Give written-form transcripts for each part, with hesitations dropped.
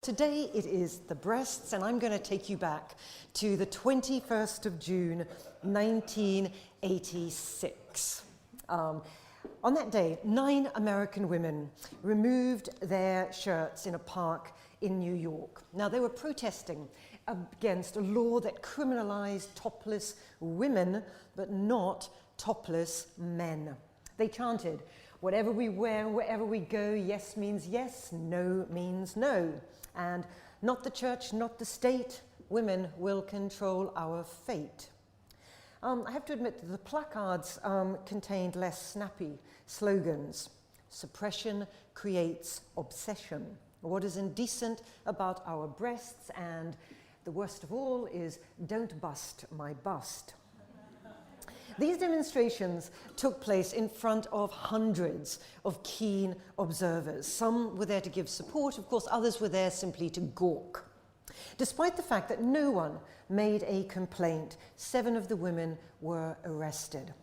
today it is the breasts, and I'm going to take you back to the 21st of June, 1986. On that day, 9 American women removed their shirts in a park in New York. Now, they were protesting against a law that criminalized topless women, but not topless men. They chanted, "Whatever we wear, wherever we go, yes means yes, no means no. And not the church, not the state, women will control our fate." I have to admit that the placards contained less snappy slogans. Suppression creates obsession. What is indecent about our breasts? And the worst of all is, don't bust my bust. These demonstrations took place in front of hundreds of keen observers. Some were there to give support, of course, others were there simply to gawk. Despite the fact that no one made a complaint, 7 of the women were arrested.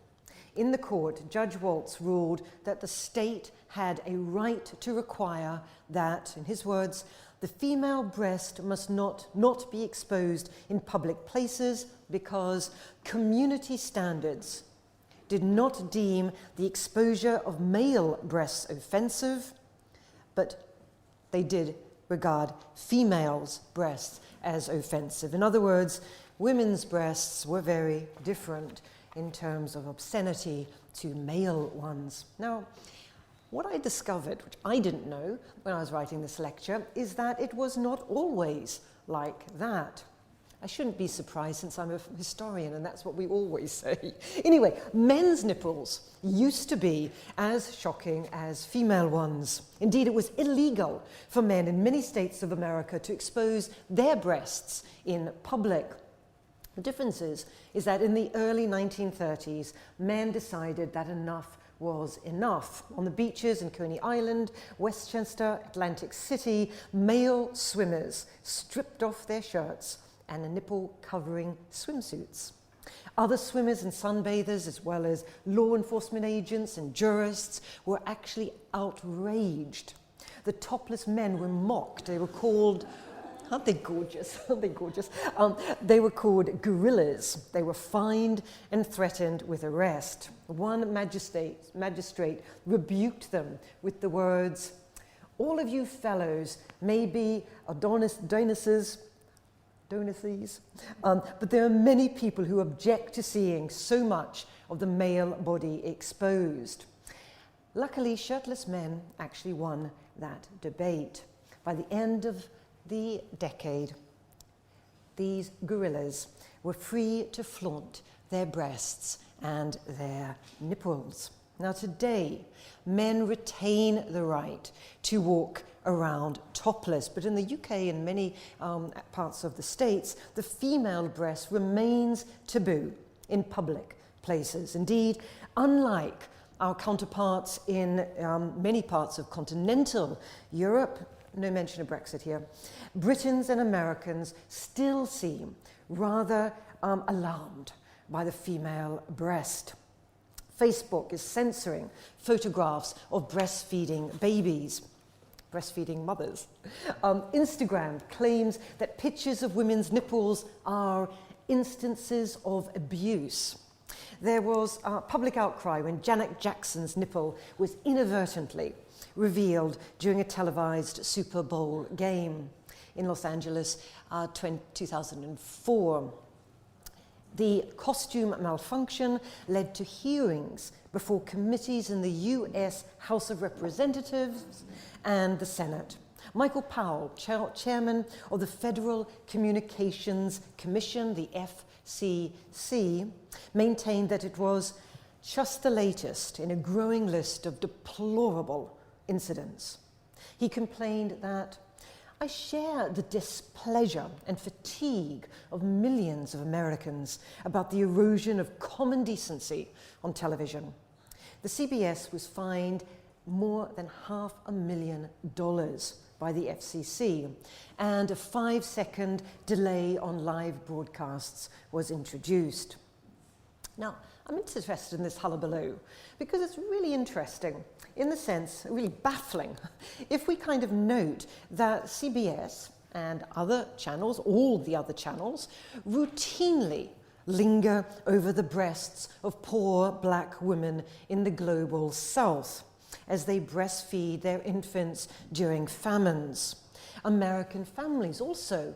In the court, Judge Waltz ruled that the state had a right to require that, in his words, the female breast must not be exposed in public places because community standards did not deem the exposure of male breasts offensive, but they did regard females' breasts as offensive. In other words, women's breasts were very different in terms of obscenity to male ones. Now, what I discovered, which I didn't know when I was writing this lecture, is that it was not always like that. I shouldn't be surprised since I'm a historian and that's what we always say. Anyway, men's nipples used to be as shocking as female ones. Indeed, it was illegal for men in many states of America to expose their breasts in public. The difference is that in the early 1930s, men decided that enough was enough. On the beaches in Coney Island, Westchester, Atlantic City, male swimmers stripped off their shirts and nipple-covering swimsuits. Other swimmers and sunbathers, as well as law enforcement agents and jurists, were actually outraged. The topless men were mocked. They were called, aren't they gorgeous? Aren't they gorgeous? They were called gorillas. They were fined and threatened with arrest. One magistrate rebuked them with the words, "All of you fellows may be Adonises, but there are many people who object to seeing so much of the male body exposed." Luckily, shirtless men actually won that debate. By the end of the decade, these gorillas were free to flaunt their breasts and their nipples. Now today, men retain the right to walk around topless, but in the UK and many parts of the States, the female breast remains taboo in public places. Indeed, unlike our counterparts in many parts of continental Europe, no mention of Brexit here, Britons and Americans still seem rather alarmed by the female breast. Facebook is censoring photographs of breastfeeding babies, breastfeeding mothers. Instagram claims that pictures of women's nipples are instances of abuse. There was a public outcry when Janet Jackson's nipple was inadvertently revealed during a televised Super Bowl game in Los Angeles 2004. The costume malfunction led to hearings before committees in the US House of Representatives and the Senate. Michael Powell, chairman of the Federal Communications Commission, the FCC, maintained that it was just the latest in a growing list of deplorable incidents. He complained that, "I share the displeasure and fatigue of millions of Americans about the erosion of common decency on television." The CBS was fined more than $500,000 by the FCC, and a 5-second delay on live broadcasts was introduced. Now, I'm interested in this hullabaloo because it's really interesting, in the sense, really baffling, if we kind of note that CBS and other channels, all the other channels, routinely linger over the breasts of poor black women in the global south as they breastfeed their infants during famines. American families also,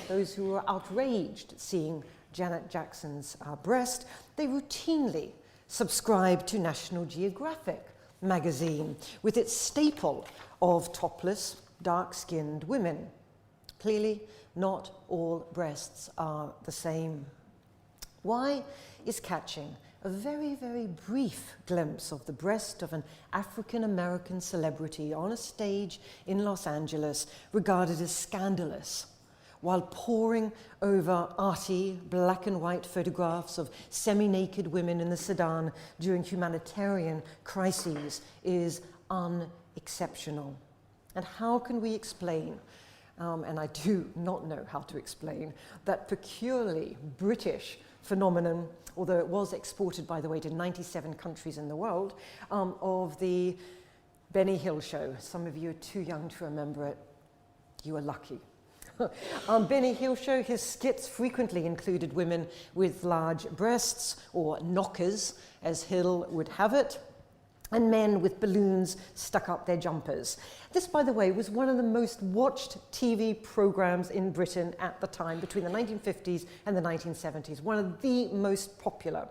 those who were outraged seeing Janet Jackson's breast, they routinely subscribe to National Geographic magazine with its staple of topless, dark-skinned women. Clearly, not all breasts are the same. Why is catching a very, very brief glimpse of the breast of an African-American celebrity on a stage in Los Angeles regarded as scandalous, while poring over arty black and white photographs of semi-naked women in the Sudan during humanitarian crises is unexceptional? And how can we explain, and I do not know how to explain, that peculiarly British phenomenon, although it was exported, by the way, to 97 countries in the world, of the Benny Hill show. Some of you are too young to remember it. You are lucky. Benny Hill show, his skits frequently included women with large breasts, or knockers, as Hill would have it, and men with balloons stuck up their jumpers. This, by the way, was one of the most watched TV programs in Britain at the time, between the 1950s and the 1970s, one of the most popular.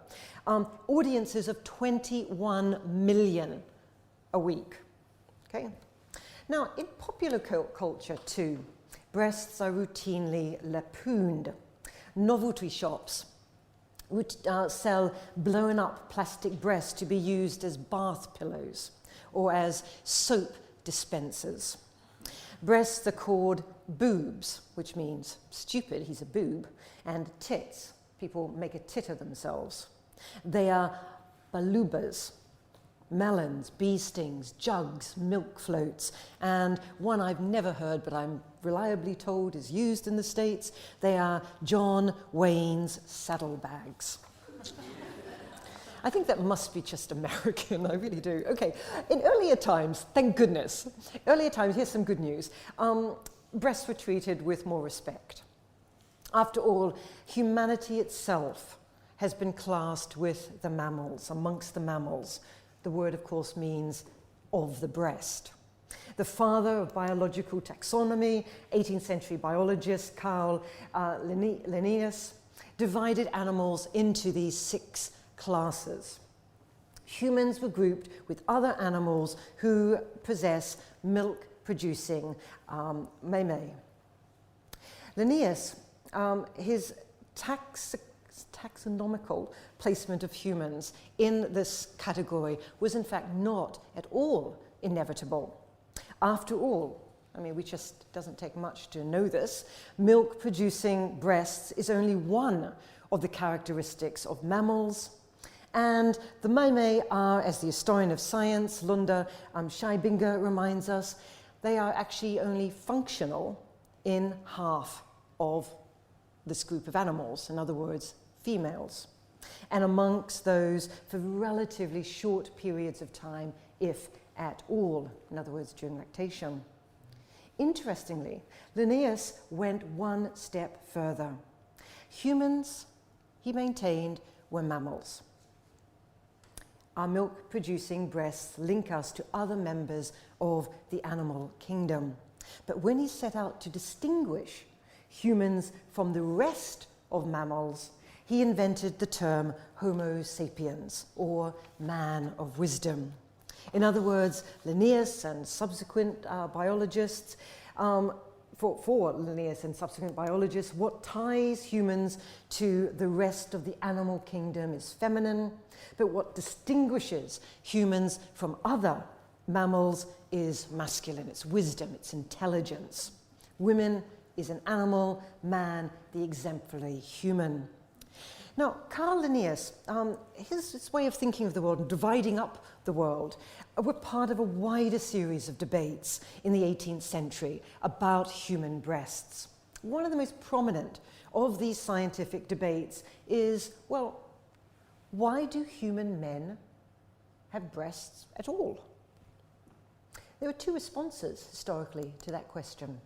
Audiences of 21 million a week. Okay? Now, in popular culture too, breasts are routinely lampooned. Novelty shops would sell blown up plastic breasts to be used as bath pillows or as soap dispensers. Breasts are called boobs, which means stupid, he's a boob, and tits, people make a tit of themselves. They are balubas, melons, bee stings, jugs, milk floats, and one I've never heard but I'm reliably told is used in the States, they are John Wayne's saddlebags. I think that must be just American, I really do. Okay, in earlier times, thank goodness, here's some good news. Breasts were treated with more respect. After all, humanity itself has been classed with the mammals, amongst the mammals. The word, of course, means of the breast. The father of biological taxonomy, 18th century biologist Carl Linnaeus, divided animals into these 6 classes. Humans were grouped with other animals who possess milk-producing mammae. Linnaeus, his taxonomical placement of humans in this category was in fact not at all inevitable. After all, I mean, it just doesn't take much to know this, milk-producing breasts is only one of the characteristics of mammals, and the mammae are, as the historian of science, Lunda Scheibinger, reminds us, they are actually only functional in half of this group of animals, in other words, females, and amongst those for relatively short periods of time, if at all, in other words, during lactation. Interestingly, Linnaeus went one step further. Humans, he maintained, were mammals. Our milk-producing breasts link us to other members of the animal kingdom. But when he set out to distinguish humans from the rest of mammals, he invented the term Homo sapiens, or man of wisdom. In other words, Linnaeus and subsequent biologists, for Linnaeus and subsequent biologists, what ties humans to the rest of the animal kingdom is feminine, but what distinguishes humans from other mammals is masculine. It's wisdom, it's intelligence. Women is an animal, man the exemplary human. Now, Carl Linnaeus, his way of thinking of the world and dividing up the world were part of a wider series of debates in the 18th century about human breasts. One of the most prominent of these scientific debates is, well, why do human men have breasts at all? There were 2 responses historically to that question.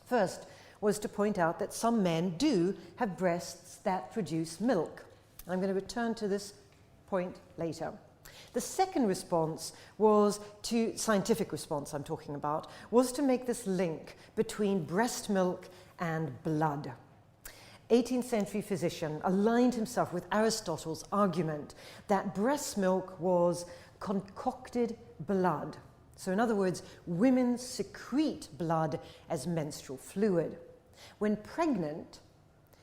First was to point out that some men do have breasts that produce milk. I'm going to return to this point later. The second response was to, scientific response I'm talking about, was to make this link between breast milk and blood. 18th century physician aligned himself with Aristotle's argument that breast milk was concocted blood. So in other words, women secrete blood as menstrual fluid. When pregnant,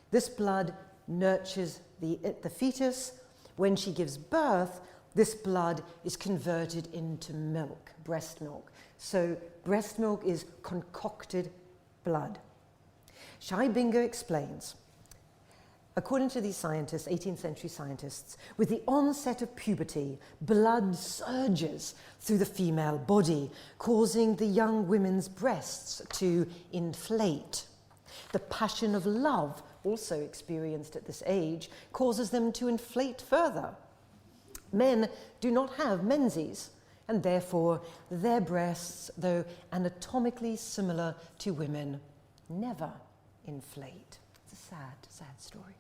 this blood nurtures the fetus. When she gives birth, this blood is converted into milk, breast milk. So breast milk is concocted blood. Scheibinger explains, according to these scientists, 18th century scientists, with the onset of puberty, blood surges through the female body, causing the young women's breasts to inflate. The passion of love, also experienced at this age, causes them to inflate further. Men do not have menses, and therefore their breasts, though anatomically similar to women, never inflate. It's a sad story.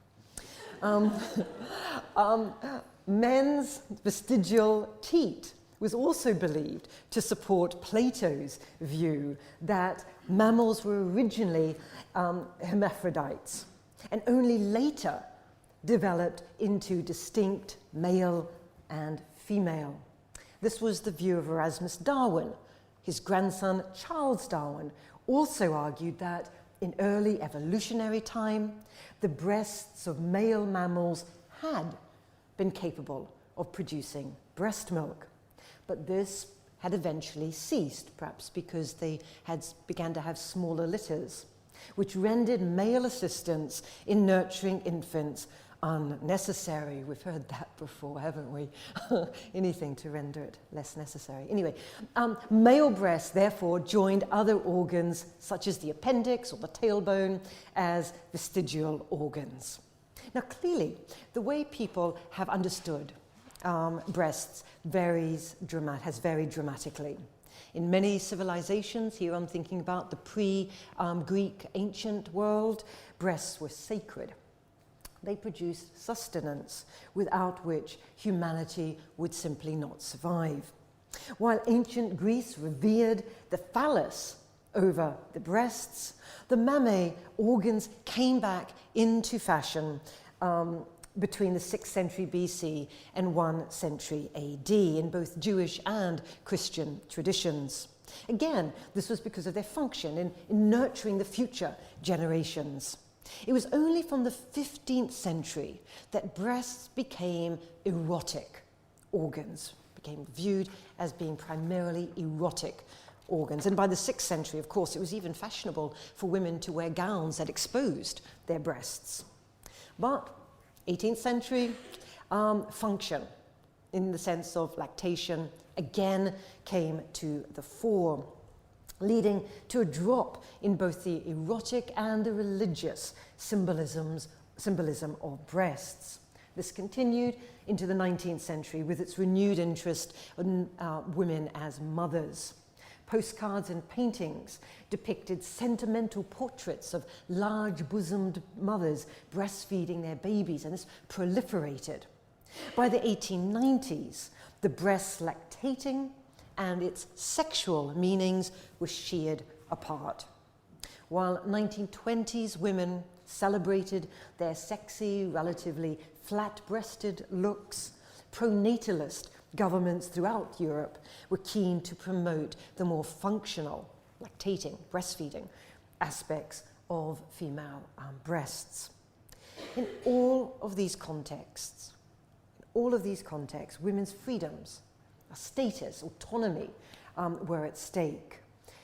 Men's vestigial teat was also believed to support Plato's view that mammals were originally hermaphrodites and only later developed into distinct male and female. This was the view of Erasmus Darwin. His grandson Charles Darwin also argued that in early evolutionary time, the breasts of male mammals had been capable of producing breast milk. But this had eventually ceased, perhaps because they began to have smaller litters, which rendered male assistance in nurturing infants unnecessary. We've heard that before, haven't we? Anything to render it less necessary. Anyway, male breasts therefore joined other organs such as the appendix or the tailbone as vestigial organs. Now clearly, the way people have understood breasts has varied dramatically. In many civilizations, here I'm thinking about the pre-Greek ancient world, breasts were sacred. They produced sustenance, without which humanity would simply not survive. While ancient Greece revered the phallus over the breasts, the mammae organs came back into fashion between the 6th century BC and 1 century AD in both Jewish and Christian traditions. Again, this was because of their function in nurturing the future generations. It was only from the 15th century that breasts became erotic organs, became viewed as being primarily erotic organs. And by the 6th century, of course, it was even fashionable for women to wear gowns that exposed their breasts. But 18th century function, in the sense of lactation, again came to the fore, leading to a drop in both the erotic and the religious symbolism of breasts. This continued into the 19th century with its renewed interest in women as mothers. Postcards and paintings depicted sentimental portraits of large-bosomed mothers breastfeeding their babies, and this proliferated. By the 1890s, the breast lactating and its sexual meanings were sheared apart. While 1920s women celebrated their sexy, relatively flat-breasted looks, pronatalist governments throughout Europe were keen to promote the more functional, lactating, breastfeeding aspects of female breasts. In all of these contexts, women's freedoms, status, autonomy were at stake.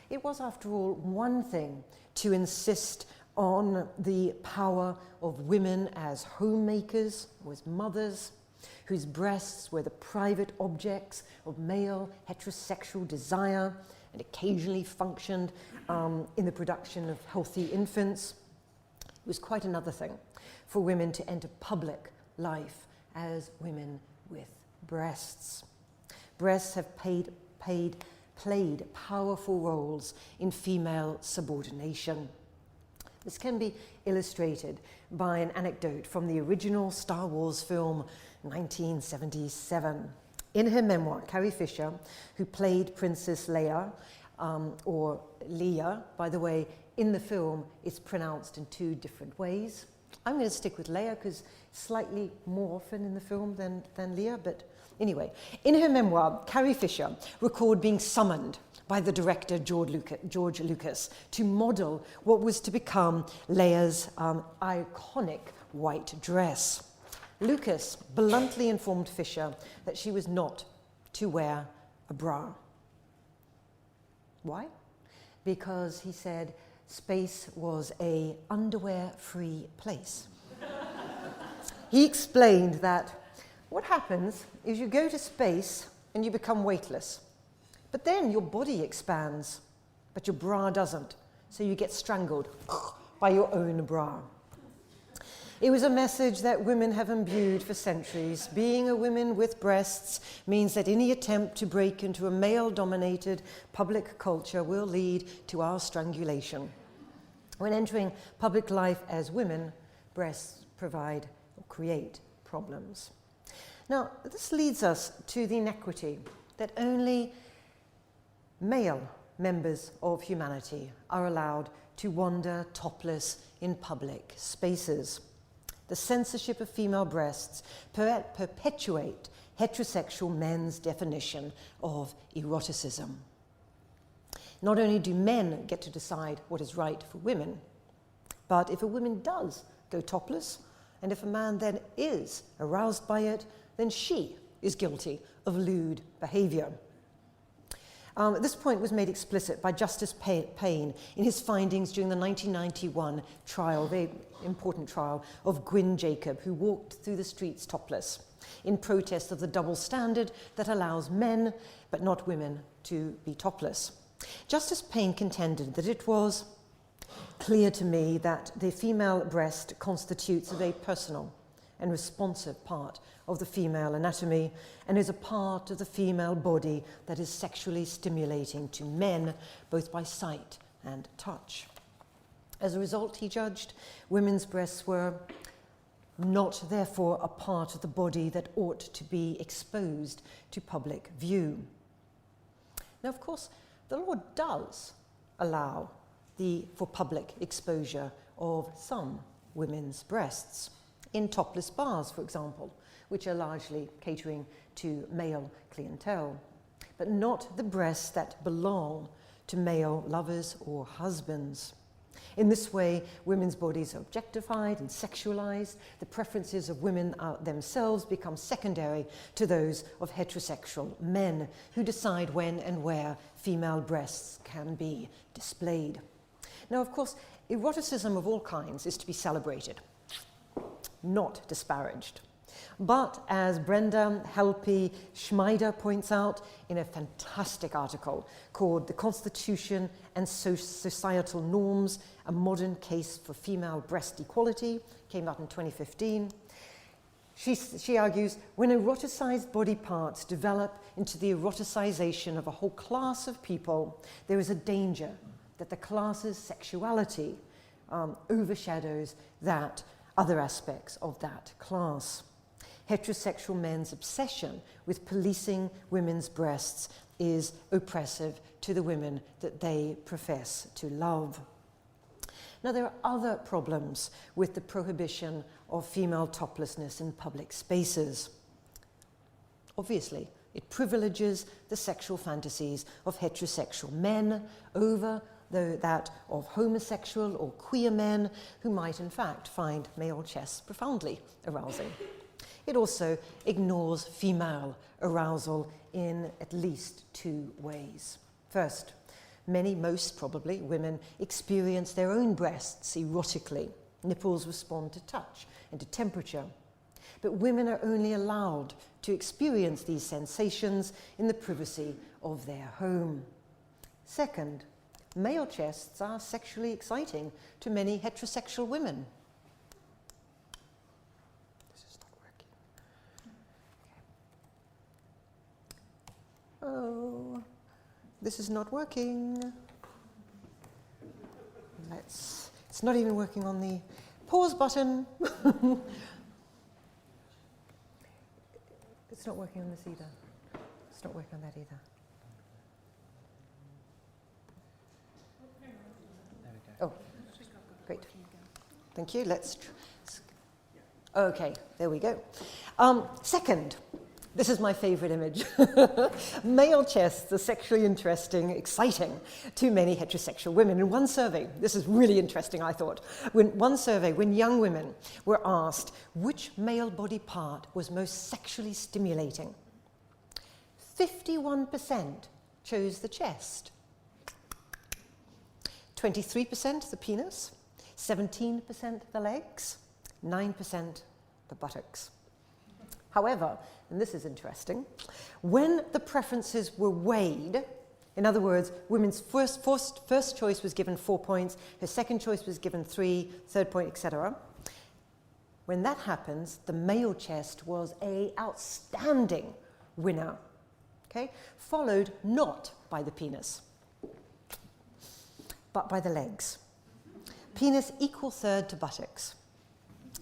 It was, after all, one thing to insist on the power of women as homemakers, or as mothers, whose breasts were the private objects of male heterosexual desire and occasionally functioned in the production of healthy infants. It was quite another thing for women to enter public life as women with breasts. Breasts have played powerful roles in female subordination. This can be illustrated by an anecdote from the original Star Wars film 1977. In her memoir, Carrie Fisher, who played Princess Leia, or Leia, by the way, in the film it's pronounced in two different ways. I'm going to stick with Leia because slightly more often in the film than Leia, but anyway. In her memoir, Carrie Fisher recalled being summoned by the director George Lucas to model what was to become Leia's iconic white dress. Lucas bluntly informed Fisher that she was not to wear a bra. Why? Because, he said, space was an underwear-free place. He explained that what happens is you go to space and you become weightless. But then your body expands, but your bra doesn't. So you get strangled by your own bra. It was a message that women have imbued for centuries. Being a woman with breasts means that any attempt to break into a male-dominated public culture will lead to our strangulation. When entering public life as women, breasts provide or create problems. Now, this leads us to the inequity that only male members of humanity are allowed to wander topless in public spaces. The censorship of female breasts perpetuate heterosexual men's definition of eroticism. Not only do men get to decide what is right for women, but if a woman does go topless, and if a man then is aroused by it, then she is guilty of lewd behavior. This point was made explicit by Justice Payne in his findings during the 1991 trial, very important trial, of Gwyn Jacob, who walked through the streets topless in protest of the double standard that allows men, but not women, to be topless. Justice Payne contended that it was clear to me that the female breast constitutes a very personal and responsive part of the female anatomy and is a part of the female body that is sexually stimulating to men, both by sight and touch. As a result, he judged, women's breasts were not therefore a part of the body that ought to be exposed to public view. Now, of course, the law does allow for public exposure of some women's breasts in topless bars, for example, which are largely catering to male clientele, but not the breasts that belong to male lovers or husbands. In this way, women's bodies are objectified and sexualized. The preferences of women themselves become secondary to those of heterosexual men who decide when and where female breasts can be displayed. Now, of course, eroticism of all kinds is to be celebrated, not disparaged. But as Brenda Helpe Schmeider points out in a fantastic article called "The Constitution and Societal Norms, a Modern Case for Female Breast Equality," came out in 2015, she argues, when eroticized body parts develop into the eroticization of a whole class of people, there is a danger that the class's sexuality overshadows that other aspects of that class. Heterosexual men's obsession with policing women's breasts is oppressive to the women that they profess to love. Now, there are other problems with the prohibition of female toplessness in public spaces. Obviously, it privileges the sexual fantasies of heterosexual men over that of homosexual or queer men who might in fact find male chests profoundly arousing. It also ignores female arousal in at least two ways. First, most probably, women experience their own breasts erotically. Nipples respond to touch and to temperature. But women are only allowed to experience these sensations in the privacy of their home. Second, male chests are sexually exciting to many heterosexual women. This is not working. Oh, this is not working. It's It's not even working on the pause button. It's not working on this either. It's not working on that either. There we go. Oh, great. Thank you. Okay, there we go. Second, this is my favorite image. Male chests are sexually interesting, exciting to many heterosexual women. In one survey, this is really interesting, I thought. When young women were asked which male body part was most sexually stimulating, 51% chose the chest, 23% the penis, 17% the legs, 9% the buttocks. However, and this is interesting, when the preferences were weighed, in other words, women's first choice was given 4 points, her second choice was given 3, third point, etc. When that happens, the male chest was an outstanding winner, okay? Followed not by the penis, but by the legs. Penis equal third to buttocks.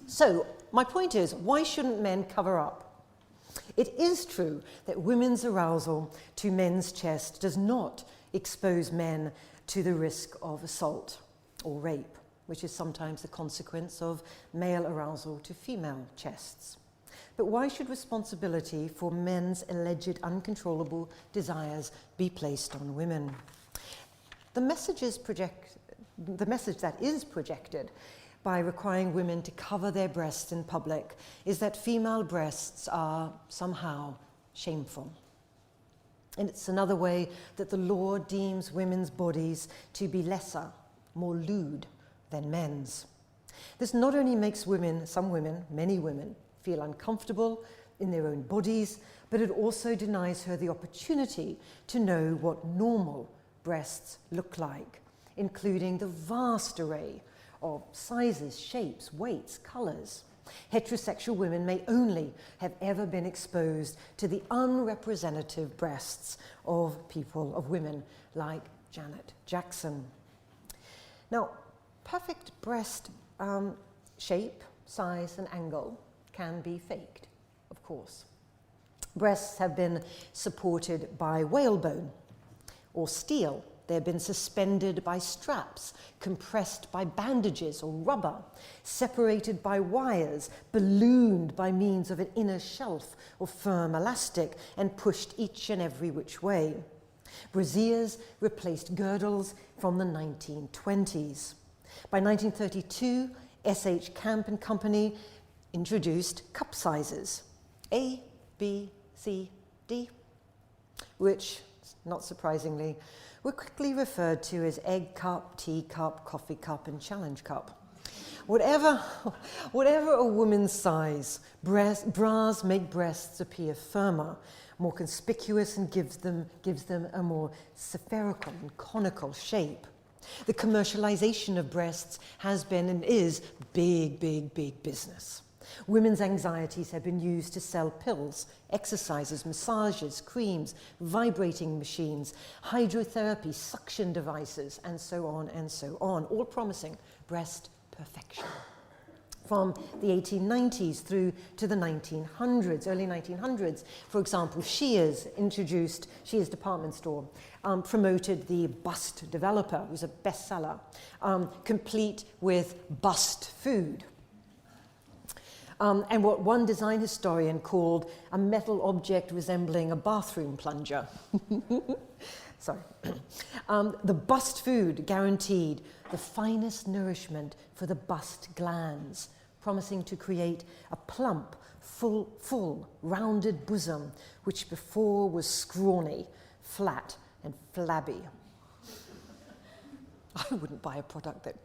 So, my point is, why shouldn't men cover up? It is true that women's arousal to men's chest does not expose men to the risk of assault or rape, which is sometimes the consequence of male arousal to female chests. But why should responsibility for men's alleged uncontrollable desires be placed on women? The message that is projected by requiring women to cover their breasts in public is that female breasts are somehow shameful. And it's another way that the law deems women's bodies to be lesser, more lewd than men's. This not only makes some women, many women, feel uncomfortable in their own bodies, but it also denies her the opportunity to know what normal breasts look like, including the vast array of sizes, shapes, weights, colours. Heterosexual women may only have ever been exposed to the unrepresentative breasts of women like Janet Jackson. Now, perfect breast shape, size and angle can be faked, of course. Breasts have been supported by whalebone or steel. They've been suspended by straps, compressed by bandages or rubber, separated by wires, ballooned by means of an inner shelf or firm elastic, and pushed each and every which way. Brassieres replaced girdles from the 1920s. By 1932, S.H. Camp and Company introduced cup sizes, A, B, C, D, which, not surprisingly, were quickly referred to as egg cup, tea cup, coffee cup, and challenge cup. Whatever a woman's size, bras make breasts appear firmer, more conspicuous, and gives them a more spherical and conical shape. The commercialization of breasts has been and is big business. Women's anxieties have been used to sell pills, exercises, massages, creams, vibrating machines, hydrotherapy, suction devices, and so on, all promising breast perfection. From the 1890s through to the 1900s, early 1900s, for example, Shears department store, promoted the Bust Developer. It was a bestseller, complete with bust food. And what one design historian called a metal object resembling a bathroom plunger. Sorry. The bust food guaranteed the finest nourishment for the bust glands, promising to create a plump, full, rounded bosom, which before was scrawny, flat, and flabby. I wouldn't buy a product that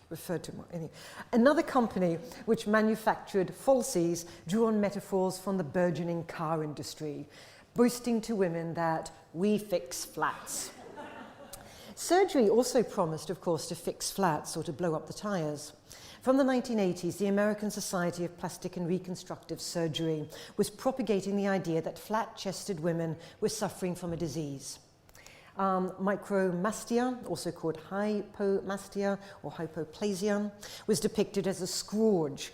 referred to any. Another company which manufactured falsies drew on metaphors from the burgeoning car industry, boasting to women that we fix flats. Surgery also promised, of course, to fix flats or to blow up the tires. From the 1980s, the American Society of Plastic and Reconstructive Surgery was propagating the idea that flat-chested women were suffering from a disease. Micromastia, also called hypomastia or hypoplasia, was depicted as a scourge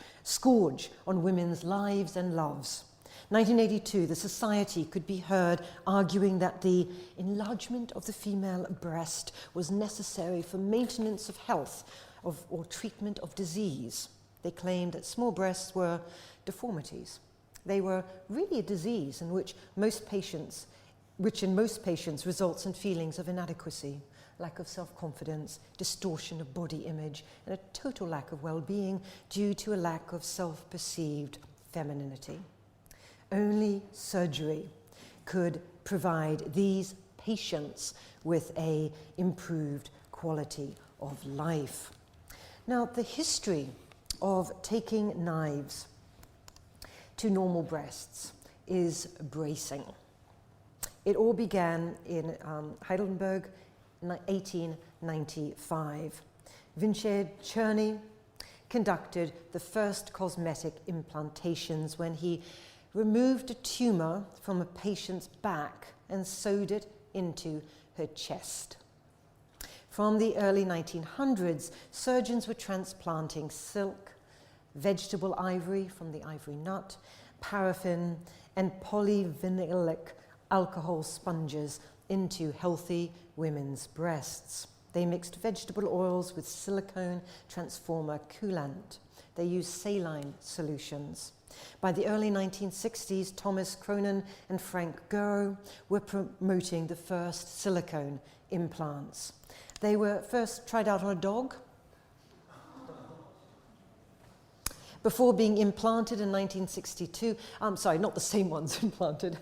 on women's lives and loves. 1982, the Society could be heard arguing that the enlargement of the female breast was necessary for maintenance of health or treatment of disease. They claimed that small breasts were deformities. They were really a disease in which in most patients results in feelings of inadequacy, lack of self-confidence, distortion of body image, and a total lack of well-being due to a lack of self-perceived femininity. Only surgery could provide these patients with an improved quality of life. Now, the history of taking knives to normal breasts is bracing. It all began in Heidelberg in 1895. Vincent Czerny conducted the first cosmetic implantations when he removed a tumor from a patient's back and sewed it into her chest. From the early 1900s, surgeons were transplanting silk, vegetable ivory from the ivory nut, paraffin, and polyvinylic alcohol sponges into healthy women's breasts. They mixed vegetable oils with silicone transformer coolant. They used saline solutions. By the early 1960s, Thomas Cronin and Frank Guro were promoting the first silicone implants. They were first tried out on a dog before being implanted in 1962. Not the same ones implanted,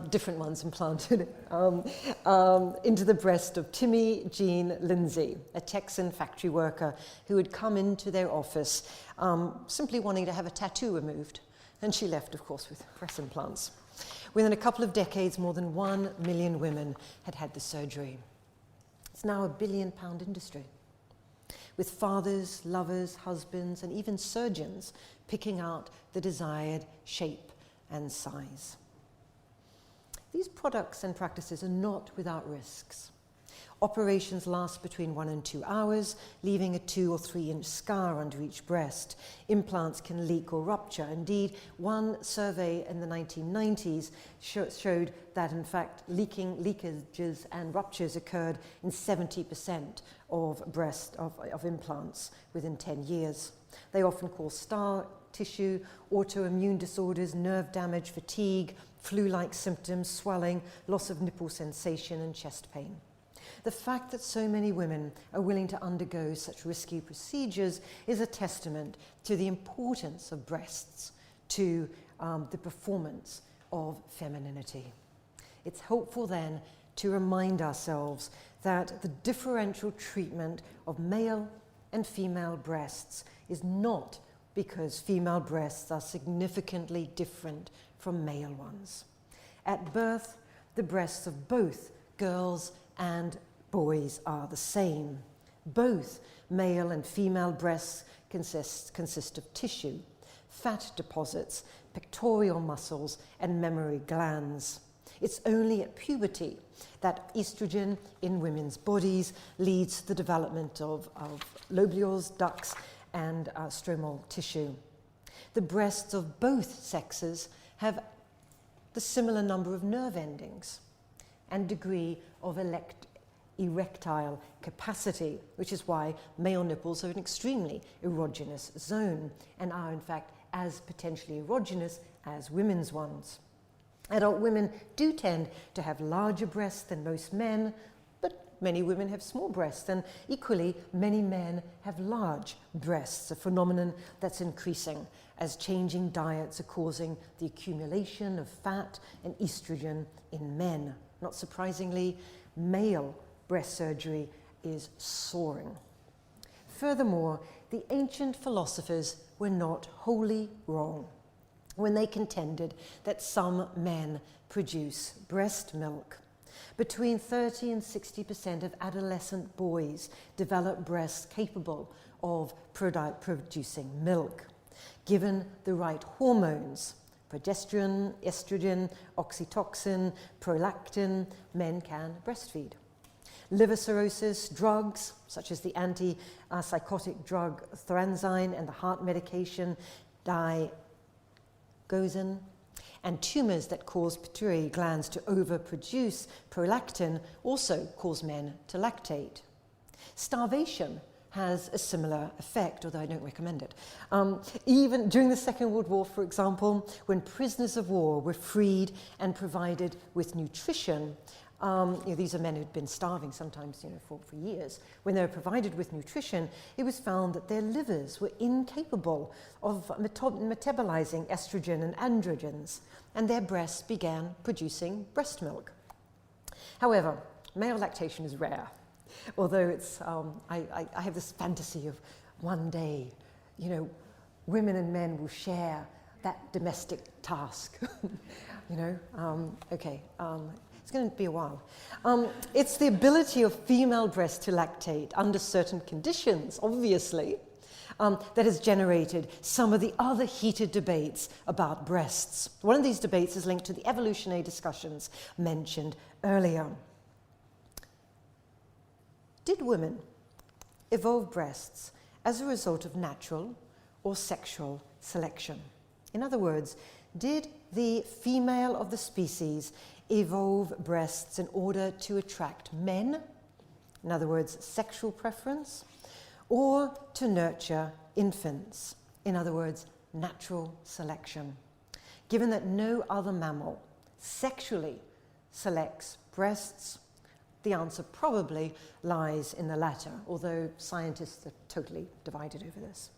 different ones implanted into the breast of Timmy Jean Lindsay, a Texan factory worker who had come into their office simply wanting to have a tattoo removed. And she left, of course, with breast implants. Within a couple of decades, more than 1 million women had had the surgery. It's now a £1 billion industry, with fathers, lovers, husbands, and even surgeons picking out the desired shape and size. These products and practices are not without risks. Operations last between 1 and 2 hours, leaving a 2 or 3 inch scar under each breast. Implants can leak or rupture. Indeed, one survey in the 1990s showed that, in fact, leakages and ruptures occurred in 70% of implants within 10 years. They often cause scar tissue, autoimmune disorders, nerve damage, fatigue, flu-like symptoms, swelling, loss of nipple sensation, and chest pain. The fact that so many women are willing to undergo such risky procedures is a testament to the importance of breasts to the performance of femininity. It's helpful then to remind ourselves that the differential treatment of male and female breasts is not because female breasts are significantly different from male ones. At birth, the breasts of both girls and boys are the same. Both male and female breasts consist of tissue, fat deposits, pectoral muscles, and mammary glands. It's only at puberty that estrogen in women's bodies leads to the development of lobules, ducts, and stromal tissue. The breasts of both sexes have the similar number of nerve endings and degree of erectile capacity, which is why male nipples are an extremely erogenous zone and are in fact as potentially erogenous as women's ones. Adult women do tend to have larger breasts than most men, but many women have small breasts, and equally many men have large breasts, a phenomenon that's increasing as changing diets are causing the accumulation of fat and estrogen in men. Not surprisingly, male breast surgery is soaring. Furthermore, the ancient philosophers were not wholly wrong when they contended that some men produce breast milk. Between 30 and 60% of adolescent boys develop breasts capable of producing milk. Given the right hormones, progesterone, estrogen, oxytocin, prolactin, men can breastfeed. Liver cirrhosis, drugs, such as the antipsychotic drug Thorazine and the heart medication digoxin, and tumours that cause pituitary glands to overproduce prolactin also cause men to lactate. Starvation has a similar effect, although I don't recommend it. Even during the Second World War, for example, when prisoners of war were freed and provided with nutrition, these are men who'd been starving sometimes for years. When they were provided with nutrition, it was found that their livers were incapable of metabolizing estrogen and androgens, and their breasts began producing breast milk. However, male lactation is rare. Although it's, I have this fantasy of one day, women and men will share that domestic task. It's going to be a while. It's the ability of female breasts to lactate under certain conditions, obviously, that has generated some of the other heated debates about breasts. One of these debates is linked to the evolutionary discussions mentioned earlier. Did women evolve breasts as a result of natural or sexual selection? In other words, did the female of the species evolve breasts in order to attract men, in other words, sexual preference, or to nurture infants, in other words, natural selection? Given that no other mammal sexually selects breasts, the answer probably lies in the latter, although scientists are totally divided over this.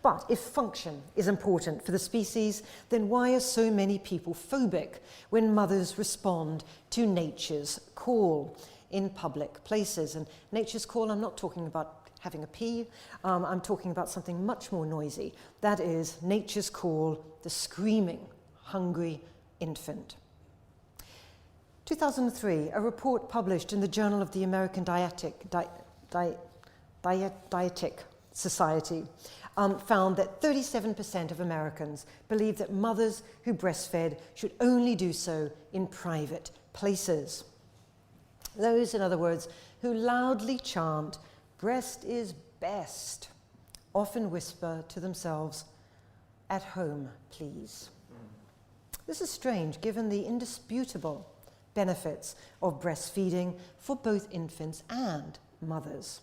But if function is important for the species, then why are so many people phobic when mothers respond to nature's call in public places? And nature's call, I'm not talking about having a pee, I'm talking about something much more noisy. That is nature's call, the screaming, hungry infant. 2003, a report published in the Journal of the American Dietetic Society found that 37% of Americans believe that mothers who breastfed should only do so in private places. Those, in other words, who loudly chant, "Breast is best," often whisper to themselves, "At home, please." This is strange, given the indisputable benefits of breastfeeding for both infants and mothers.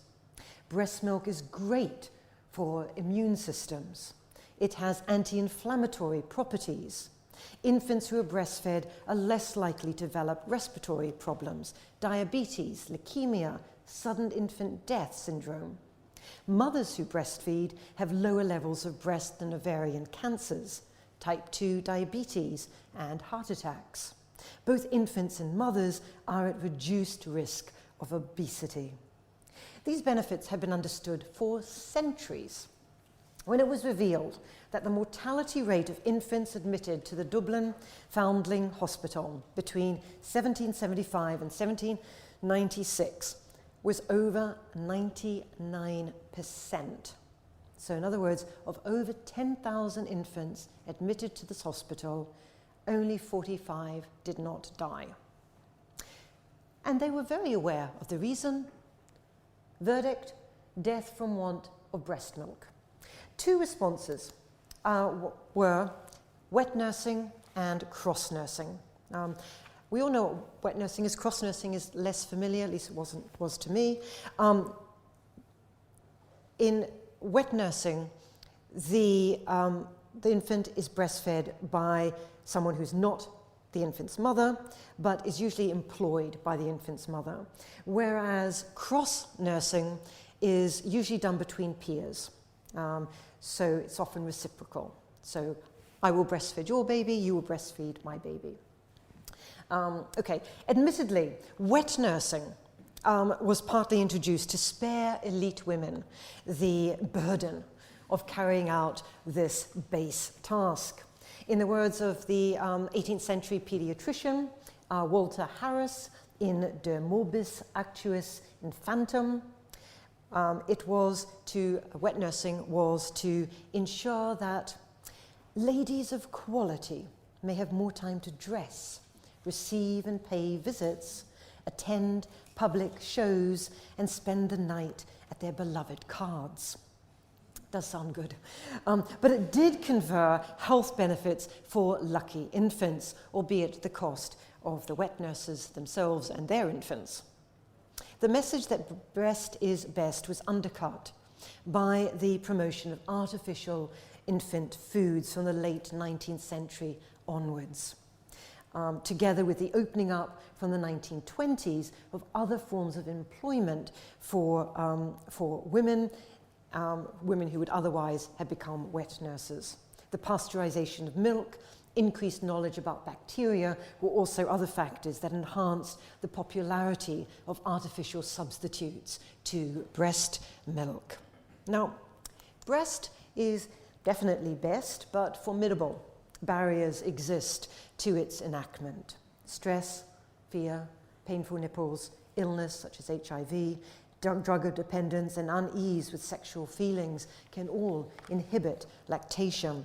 Breast milk is great for immune systems. It has anti-inflammatory properties. Infants who are breastfed are less likely to develop respiratory problems, diabetes, leukemia, sudden infant death syndrome. Mothers who breastfeed have lower levels of breast and ovarian cancers, type 2 diabetes, and heart attacks. Both infants and mothers are at reduced risk of obesity. These benefits have been understood for centuries. When it was revealed that the mortality rate of infants admitted to the Dublin Foundling Hospital between 1775 and 1796 was over 99%. So in other words, of over 10,000 infants admitted to this hospital, only 45 did not die. And they were very aware of the reason. Verdict: death from want of breast milk. Two responses were wet nursing and cross nursing. We all know what wet nursing is. Cross nursing is less familiar, at least it was to me. In wet nursing, the infant is breastfed by someone who's not the infant's mother, but is usually employed by the infant's mother. Whereas cross nursing is usually done between peers. So it's often reciprocal. So I will breastfeed your baby, you will breastfeed my baby. Admittedly, wet nursing was partly introduced to spare elite women the burden of carrying out this base task. In the words of the 18th century pediatrician Walter Harris in De Morbis Actuis Infantum, wet nursing was to ensure that ladies of quality may have more time to dress, receive and pay visits, attend public shows, and spend the night at their beloved cards. Does sound good. But it did confer health benefits for lucky infants, albeit at the cost of the wet nurses themselves and their infants. The message that breast is best was undercut by the promotion of artificial infant foods from the late 19th century onwards, together with the opening up from the 1920s of other forms of employment for women, women who would otherwise have become wet nurses. The pasteurization of milk, increased knowledge about bacteria were also other factors that enhanced the popularity of artificial substitutes to breast milk. Now, breast is definitely best, but formidable barriers exist to its enactment. Stress, fear, painful nipples, illness such as HIV, drug dependence, and unease with sexual feelings can all inhibit lactation.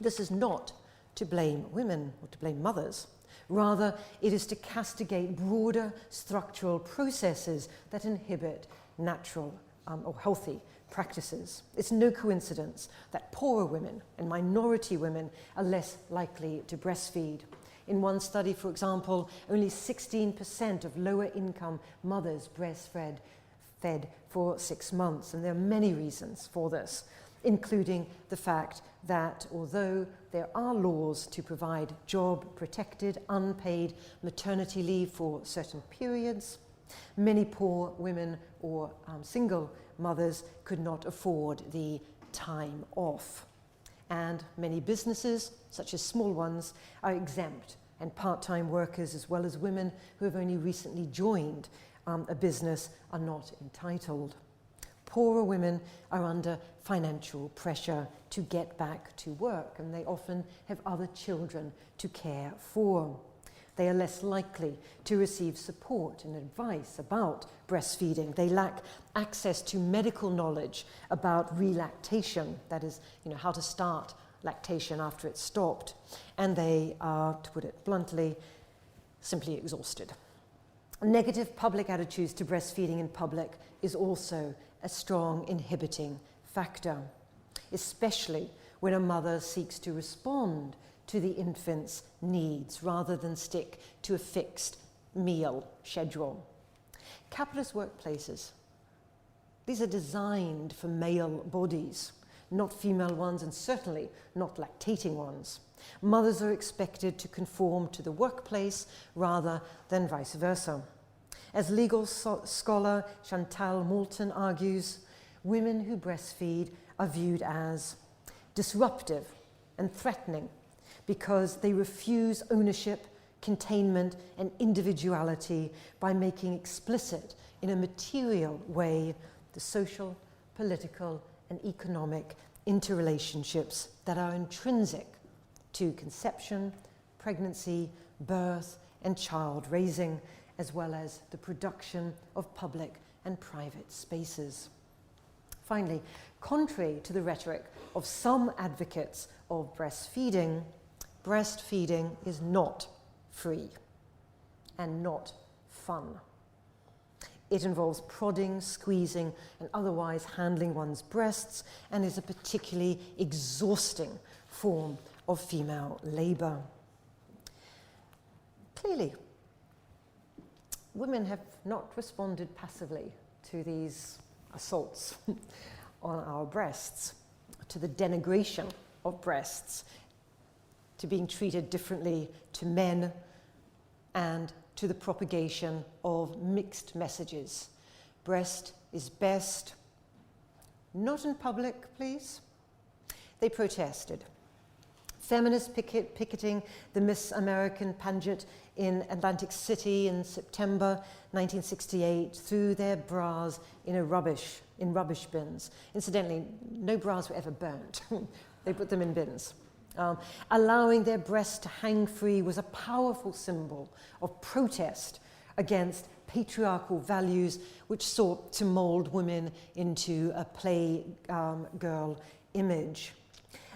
This is not to blame women or to blame mothers. Rather, it is to castigate broader structural processes that inhibit natural or healthy practices. It's no coincidence that poorer women and minority women are less likely to breastfeed. In one study, for example, only 16% of lower income mothers breastfed for 6 months, and there are many reasons for this, including the fact that although there are laws to provide job-protected, unpaid maternity leave for certain periods, many poor women or single mothers could not afford the time off. And many businesses, such as small ones, are exempt, and part-time workers, as well as women who have only recently joined a business, are not entitled. Poorer women are under financial pressure to get back to work, and they often have other children to care for. They are less likely to receive support and advice about breastfeeding. They lack access to medical knowledge about relactation, that is, how to start lactation after it's stopped. And they are, to put it bluntly, simply exhausted. Negative public attitudes to breastfeeding in public is also a strong inhibiting factor, especially when a mother seeks to respond to the infant's needs rather than stick to a fixed meal schedule. Capitalist workplaces, these are designed for male bodies, not female ones, and certainly not lactating ones. Mothers are expected to conform to the workplace rather than vice versa. As legal scholar Chantal Moulton argues, women who breastfeed are viewed as disruptive and threatening because they refuse ownership, containment, and individuality by making explicit in a material way the social, political, and economic interrelationships that are intrinsic to conception, pregnancy, birth, and child raising, as well as the production of public and private spaces. Finally, contrary to the rhetoric of some advocates of breastfeeding, breastfeeding is not free and not fun. It involves prodding, squeezing, and otherwise handling one's breasts, and is a particularly exhausting form of female labor. Clearly, women have not responded passively to these assaults on our breasts, to the denigration of breasts, to being treated differently to men, and to the propagation of mixed messages. Breast is best. Not in public, please. They protested. Feminists picketing the Miss American pageant in Atlantic City in September 1968 threw their bras in rubbish bins. Incidentally, no bras were ever burnt. They put them in bins. Allowing their breasts to hang free was a powerful symbol of protest against patriarchal values which sought to mold women into a playgirl image.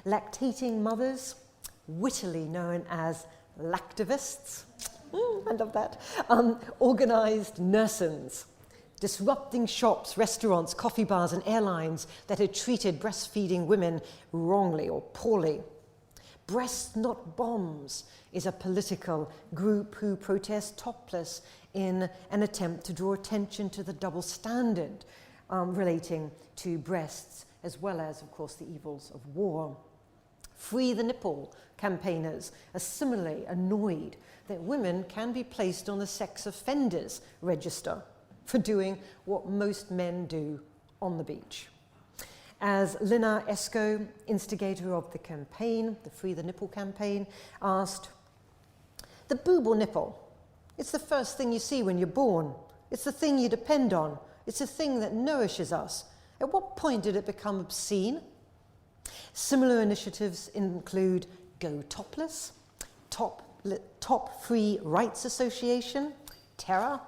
Lactating mothers, wittily known as lactivists, I love that. Organised nursance, disrupting shops, restaurants, coffee bars and airlines that had treated breastfeeding women wrongly or poorly. Breasts Not Bombs is a political group who protest topless in an attempt to draw attention to the double standard relating to breasts, as well as, of course, the evils of war. Free the Nipple campaigners are similarly annoyed that women can be placed on the sex offenders register for doing what most men do on the beach. As Lina Esco, instigator of the campaign, the Free the Nipple campaign, asked, "The boob or nipple, it's the first thing you see when you're born. It's the thing you depend on. It's the thing that nourishes us. At what point did it become obscene?" Similar initiatives include Go Topless, Top Free Rights Association, Terra,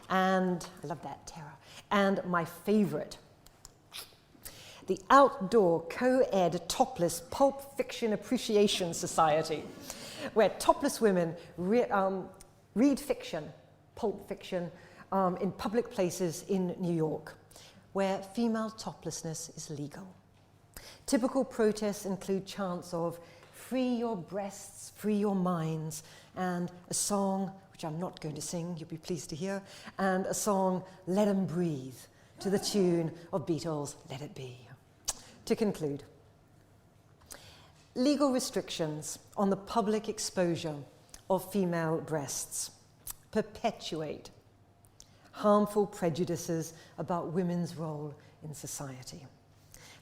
and I love that, Terra, and my favourite, the Outdoor Co-Ed Topless Pulp Fiction Appreciation Society, where topless women read fiction, pulp fiction, in public places in New York, where female toplessness is legal. Typical protests include chants of "Free your breasts, free your minds," and a song, which I'm not going to sing, you'll be pleased to hear, and a song, "Let 'Em Breathe," to the tune of Beatles' "Let It Be." To conclude, legal restrictions on the public exposure of female breasts perpetuate harmful prejudices about women's role in society.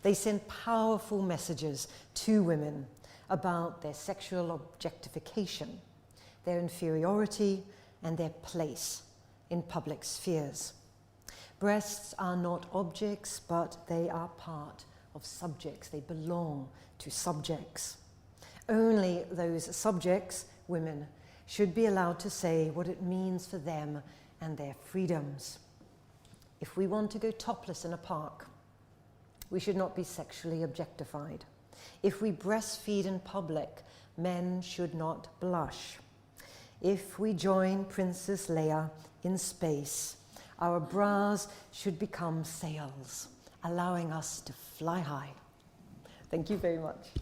They send powerful messages to women about their sexual objectification, their inferiority, and their place in public spheres. Breasts are not objects, but they are part of subjects. They belong to subjects. Only those subjects, women, should be allowed to say what it means for them and their freedoms. If we want to go topless in a park, we should not be sexually objectified. If we breastfeed in public, men should not blush. If we join Princess Leia in space, our bras should become sails, allowing us to fly high. Thank you very much.